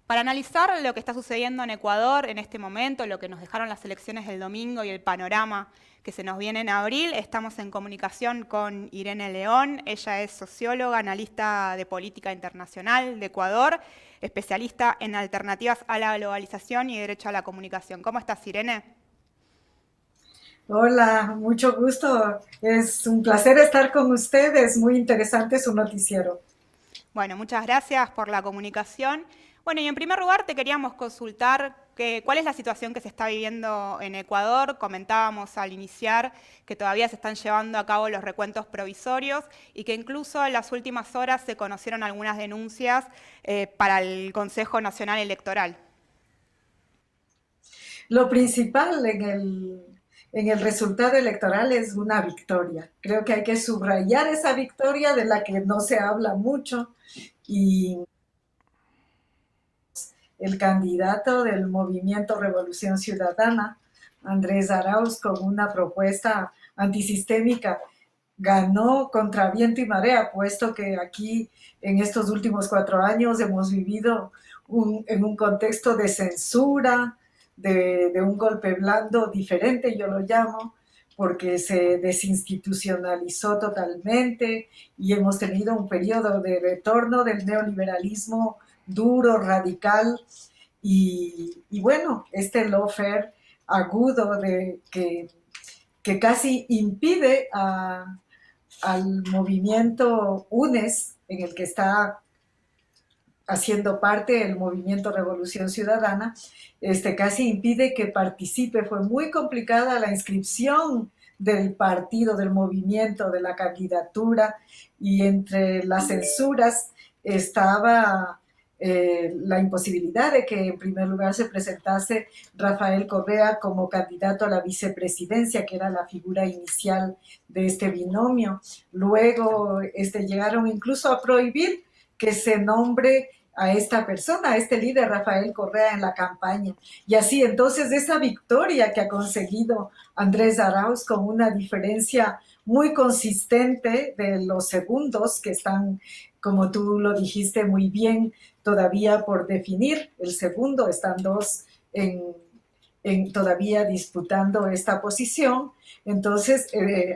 Para analizar lo que está sucediendo en Ecuador en este momento, lo que nos dejaron las elecciones del domingo y el panorama que se nos viene en abril, estamos en comunicación con Irene León. Ella es socióloga, analista de política internacional de Ecuador, especialista en alternativas a la globalización y derecho a la comunicación. ¿Cómo estás, Irene? Hola, mucho gusto. Es un placer estar con ustedes. Muy interesante su noticiero. Bueno, muchas gracias por la comunicación. Bueno, y en primer lugar te queríamos consultar cuál es la situación que se está viviendo en Ecuador. Comentábamos al iniciar que todavía se están llevando a cabo los recuentos provisorios y que incluso en las últimas horas se conocieron algunas denuncias para el Consejo Nacional Electoral. Lo principal en el resultado electoral es una victoria. Creo que hay que subrayar esa victoria de la que no se habla mucho y el candidato del movimiento Revolución Ciudadana, Andrés Arauz, con una propuesta antisistémica, ganó contra viento y marea, puesto que aquí en estos últimos 4 años hemos vivido en un contexto de censura, de un golpe blando diferente, yo lo llamo, porque se desinstitucionalizó totalmente y hemos tenido un periodo de retorno del neoliberalismo duro, radical, y bueno, este lawfare agudo que casi impide al movimiento UNES, en el que está haciendo parte el movimiento Revolución Ciudadana, casi impide que participe. Fue muy complicada la inscripción del partido, del movimiento, de la candidatura, y entre las censuras estaba la imposibilidad de que en primer lugar se presentase Rafael Correa como candidato a la vicepresidencia, que era la figura inicial de este binomio. Luego llegaron incluso a prohibir que se nombre a esta persona, a este líder Rafael Correa en la campaña. Y así, entonces, esa victoria que ha conseguido Andrés Arauz con una diferencia muy consistente de los segundos que están, como tú lo dijiste muy bien, todavía por definir. El segundo, están dos todavía disputando esta posición. Entonces,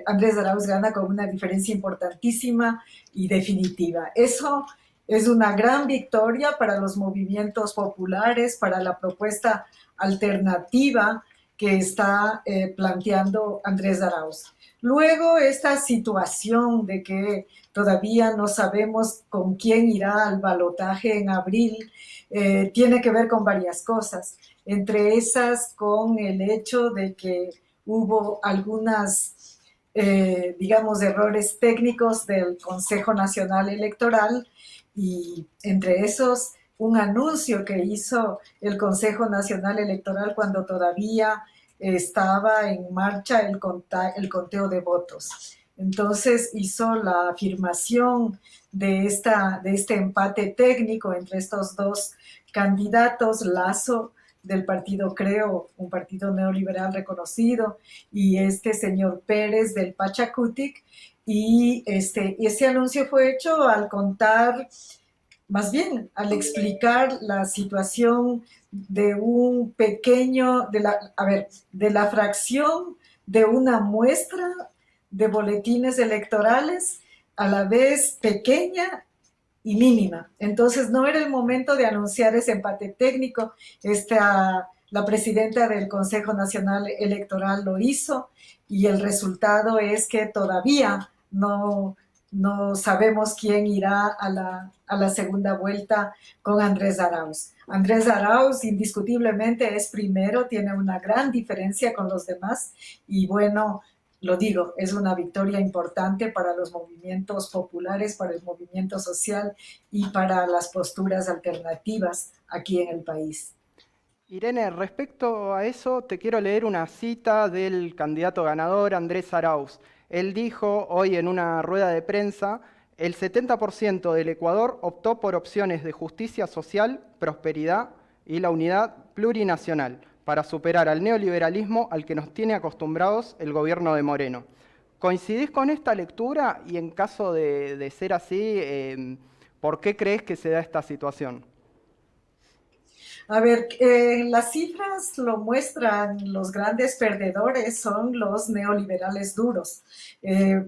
Andrés Arauz gana con una diferencia importantísima y definitiva. Eso es una gran victoria para los movimientos populares, para la propuesta alternativa que está planteando Andrés Arauz. Luego, esta situación de que todavía no sabemos con quién irá al balotaje en abril, tiene que ver con varias cosas. Entre esas, con el hecho de que hubo algunas, digamos, errores técnicos del Consejo Nacional Electoral, y entre esos un anuncio que hizo el Consejo Nacional Electoral cuando todavía estaba en marcha el conteo de votos. Entonces hizo la afirmación de este empate técnico entre estos dos candidatos, Lazo del partido Creo, un partido neoliberal reconocido, y este señor Pérez del Pachacutic, y ese anuncio fue hecho al contar, más bien al explicar la situación de un pequeño, de la fracción de una muestra de boletines electorales, a la vez pequeña y mínima. Entonces no era el momento de anunciar ese empate técnico. La presidenta del Consejo Nacional Electoral lo hizo, y el resultado es que todavía no sabemos quién irá a la segunda vuelta con Andrés Arauz. Andrés Arauz indiscutiblemente es primero, tiene una gran diferencia con los demás, y bueno, lo digo, es una victoria importante para los movimientos populares, para el movimiento social y para las posturas alternativas aquí en el país. Irene, respecto a eso, te quiero leer una cita del candidato ganador, Andrés Arauz. Él dijo hoy en una rueda de prensa: el 70% del Ecuador optó por opciones de justicia social, prosperidad y la unidad plurinacional para superar al neoliberalismo al que nos tiene acostumbrados el gobierno de Moreno. ¿Coincidís con esta lectura? Y en caso de ser así, ¿por qué crees que se da esta situación? A ver, las cifras lo muestran, los grandes perdedores son los neoliberales duros.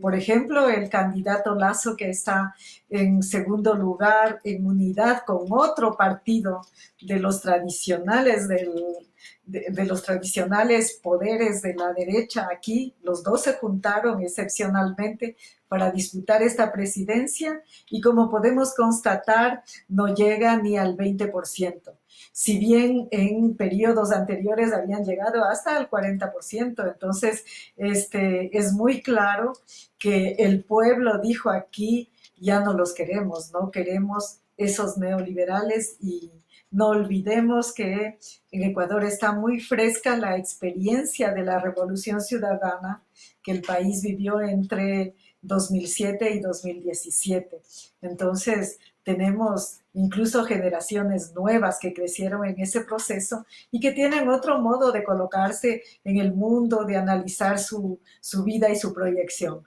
Por ejemplo, el candidato Lasso, que está en segundo lugar en unidad con otro partido de los tradicionales de los tradicionales poderes de la derecha aquí, los dos se juntaron excepcionalmente para disputar esta presidencia y como podemos constatar, no llega ni al 20%. Si bien en periodos anteriores habían llegado hasta el 40%, entonces es muy claro que el pueblo dijo aquí, ya no los queremos, no queremos esos neoliberales y no olvidemos que en Ecuador está muy fresca la experiencia de la Revolución Ciudadana que el país vivió entre 2007 y 2017. Entonces, tenemos incluso generaciones nuevas que crecieron en ese proceso y que tienen otro modo de colocarse en el mundo, de analizar su vida y su proyección.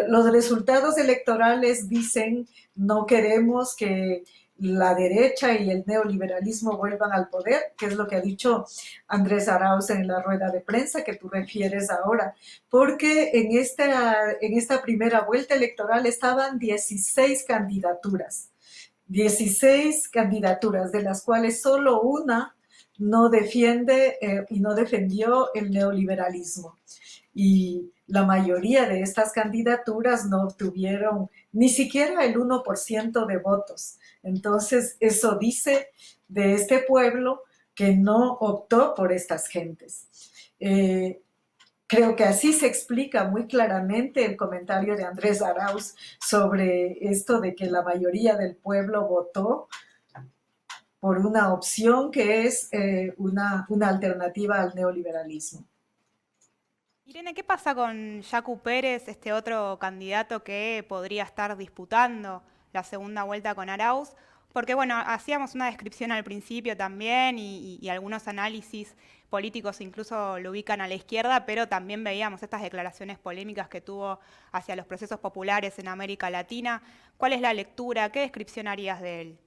Los resultados electorales dicen no queremos que la derecha y el neoliberalismo vuelvan al poder, que es lo que ha dicho Andrés Arauz en la rueda de prensa que tú refieres ahora, porque en esta primera vuelta electoral estaban 16 candidaturas, de las cuales solo una no defiende y no defendió el neoliberalismo. Y la mayoría de estas candidaturas no obtuvieron ni siquiera el 1% de votos. Entonces, eso dice de este pueblo que no optó por estas gentes. Creo que así se explica muy claramente el comentario de Andrés Arauz sobre esto de que la mayoría del pueblo votó por una opción que es una alternativa al neoliberalismo. Irene, ¿qué pasa con Yacu Pérez, este otro candidato que podría estar disputando la segunda vuelta con Arauz? Porque, bueno, hacíamos una descripción al principio también y algunos análisis políticos incluso lo ubican a la izquierda, pero también veíamos estas declaraciones polémicas que tuvo hacia los procesos populares en América Latina. ¿Cuál es la lectura? ¿Qué descripción harías de él?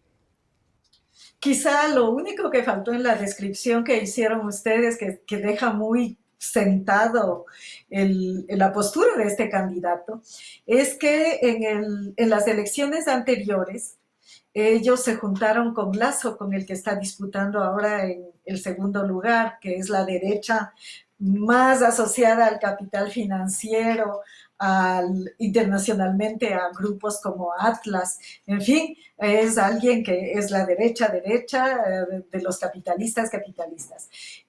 Quizá lo único que faltó en la descripción que hicieron ustedes, que deja muy sentado la postura de este candidato, es que en las elecciones anteriores ellos se juntaron con Lasso, con el que está disputando ahora en el segundo lugar, que es la derecha más asociada al capital financiero, internacionalmente a grupos como Atlas, en fin, es alguien que es la derecha de los capitalistas.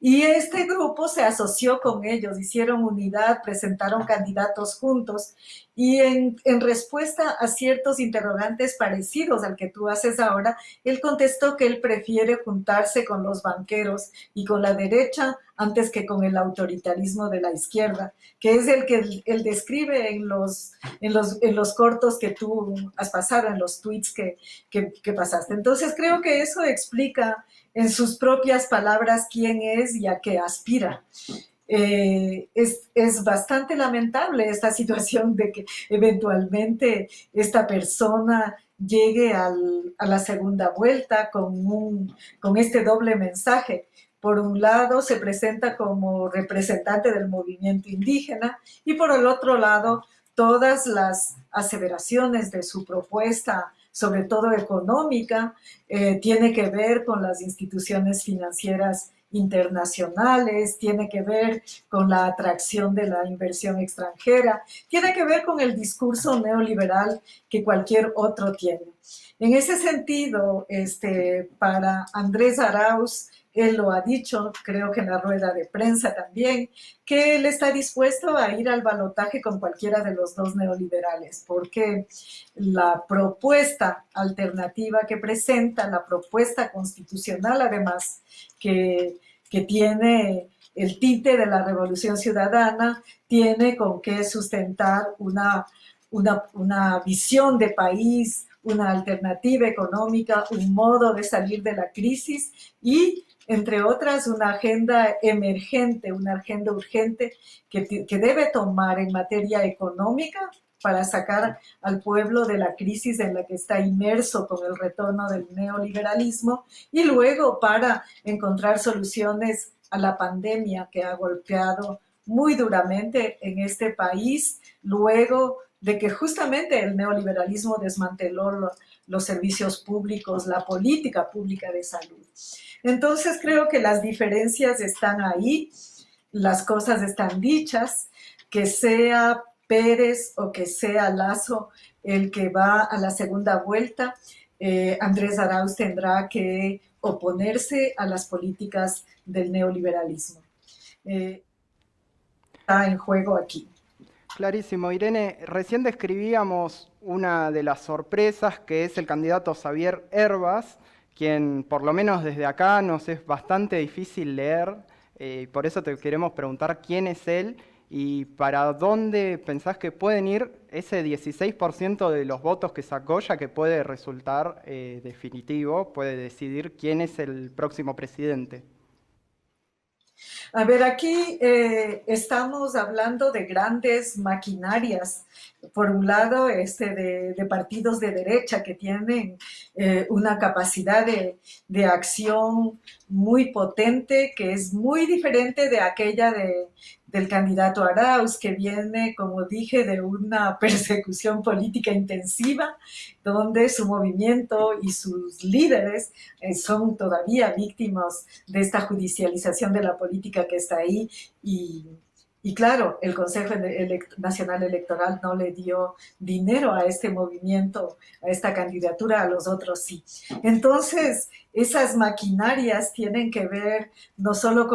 Y este grupo se asoció con ellos, hicieron unidad, presentaron candidatos juntos y en respuesta a ciertos interrogantes parecidos al que tú haces ahora, él contestó que él prefiere juntarse con los banqueros y con la derecha antes que con el autoritarismo de la izquierda, que es el que él describe en los cortos que tú has pasado, en los tweets que pasaste. Entonces creo que eso explica en sus propias palabras quién es y a qué aspira. Es bastante lamentable esta situación de que eventualmente esta persona llegue a la segunda vuelta con este doble mensaje. Por un lado se presenta como representante del movimiento indígena y por el otro lado todas las aseveraciones de su propuesta, sobre todo económica, tiene que ver con las instituciones financieras internacionales, tiene que ver con la atracción de la inversión extranjera, tiene que ver con el discurso neoliberal que cualquier otro tiene. En ese sentido, para Andrés Arauz, él lo ha dicho, creo que en la rueda de prensa también, que él está dispuesto a ir al balotaje con cualquiera de los dos neoliberales, porque la propuesta alternativa que presenta, la propuesta constitucional además, que tiene el tinte de la Revolución Ciudadana, tiene con qué sustentar una visión de país, una alternativa económica, un modo de salir de la crisis y, entre otras, una agenda emergente, una agenda urgente que debe tomar en materia económica para sacar al pueblo de la crisis en la que está inmerso con el retorno del neoliberalismo y luego para encontrar soluciones a la pandemia que ha golpeado muy duramente en este país, luego de que justamente el neoliberalismo desmanteló los servicios públicos, la política pública de salud. Entonces creo que las diferencias están ahí, las cosas están dichas, que sea Pérez o que sea Lasso el que va a la segunda vuelta, Andrés Arauz tendrá que oponerse a las políticas del neoliberalismo. Está en juego aquí. Clarísimo. Irene, recién describíamos una de las sorpresas que es el candidato Xavier Hervas, quien por lo menos desde acá nos es bastante difícil leer, por eso te queremos preguntar quién es él y para dónde pensás que pueden ir ese 16% de los votos que sacó, ya que puede resultar definitivo, puede decidir quién es el próximo presidente. A ver, aquí estamos hablando de grandes maquinarias. Por un lado, de partidos de derecha que tienen una capacidad de acción muy potente, que es muy diferente de aquella del candidato Arauz, que viene, como dije, de una persecución política intensiva, donde su movimiento y sus líderes son todavía víctimas de esta judicialización de la política que está ahí y claro, el Consejo Nacional Electoral no le dio dinero a este movimiento, a esta candidatura, a los otros sí. Entonces, esas maquinarias tienen que ver no solo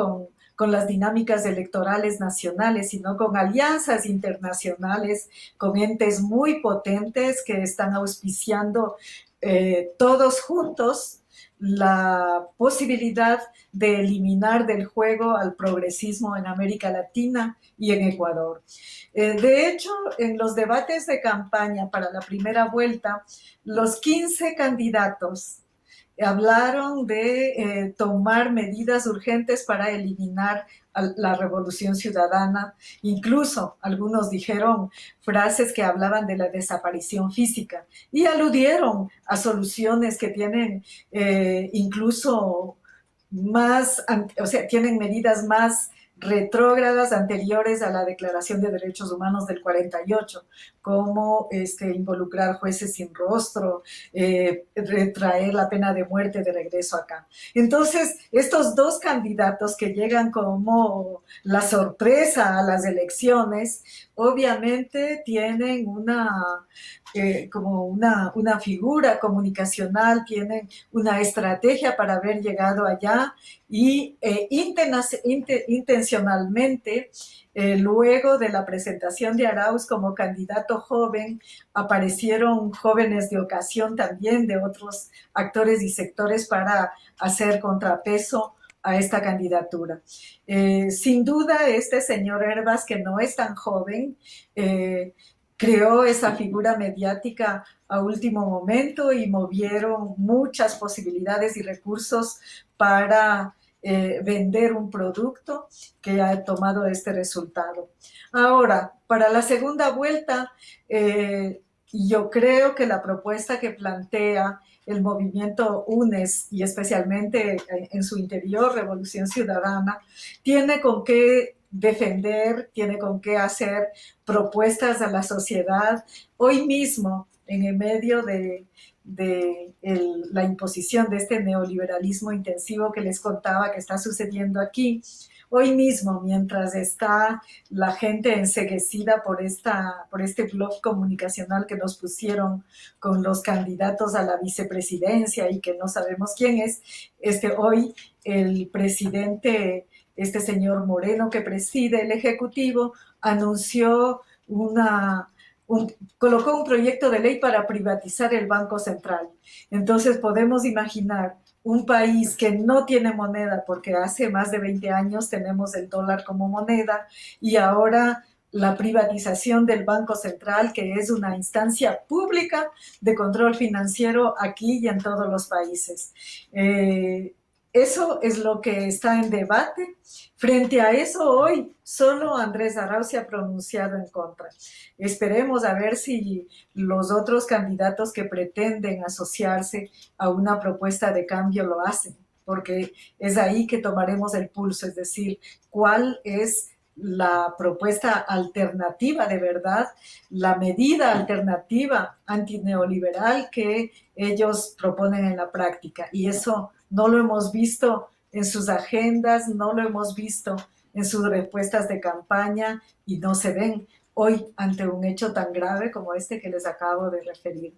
con las dinámicas electorales nacionales, sino con alianzas internacionales, con entes muy potentes que están auspiciando todos juntos la posibilidad de eliminar del juego al progresismo en América Latina y en Ecuador. De hecho, en los debates de campaña para la primera vuelta, los 15 candidatos hablaron de tomar medidas urgentes para eliminar la revolución ciudadana. Incluso algunos dijeron frases que hablaban de la desaparición física y aludieron a soluciones que tienen incluso más, o sea, tienen medidas más retrógradas anteriores a la Declaración de Derechos Humanos del 48, como involucrar jueces sin rostro, retraer la pena de muerte de regreso acá. Entonces, estos dos candidatos que llegan como la sorpresa a las elecciones, obviamente tienen como una figura comunicacional, tienen una estrategia para haber llegado allá y intencionalmente, luego de la presentación de Arauz como candidato joven, aparecieron jóvenes de ocasión también de otros actores y sectores para hacer contrapeso a esta candidatura. Sin duda, este señor Hervas, que no es tan joven, creó esa figura mediática a último momento y movieron muchas posibilidades y recursos para vender un producto que ha tomado este resultado. Ahora, para la segunda vuelta, yo creo que la propuesta que plantea el movimiento UNES y especialmente en su interior, Revolución Ciudadana, tiene con qué defender, tiene con qué hacer propuestas a la sociedad. Hoy mismo, en el medio de la imposición de este neoliberalismo intensivo que les contaba que está sucediendo aquí, hoy mismo, mientras está la gente enceguecida por este blog comunicacional que nos pusieron con los candidatos a la vicepresidencia y que no sabemos quién es, hoy el presidente, este señor Moreno que preside el Ejecutivo, anunció colocó un proyecto de ley para privatizar el Banco Central. Entonces podemos imaginar un país que no tiene moneda, porque hace más de 20 años tenemos el dólar como moneda, y ahora la privatización del Banco Central, que es una instancia pública de control financiero aquí y en todos los países. Eso es lo que está en debate. Frente a eso, hoy solo Andrés Arauz se ha pronunciado en contra. Esperemos a ver si los otros candidatos que pretenden asociarse a una propuesta de cambio lo hacen, porque es ahí que tomaremos el pulso, es decir, cuál es la propuesta alternativa de verdad, la medida alternativa antineoliberal que ellos proponen en la práctica. Y eso no lo hemos visto en sus agendas, no lo hemos visto en sus respuestas de campaña y no se ven hoy ante un hecho tan grave como este que les acabo de referir.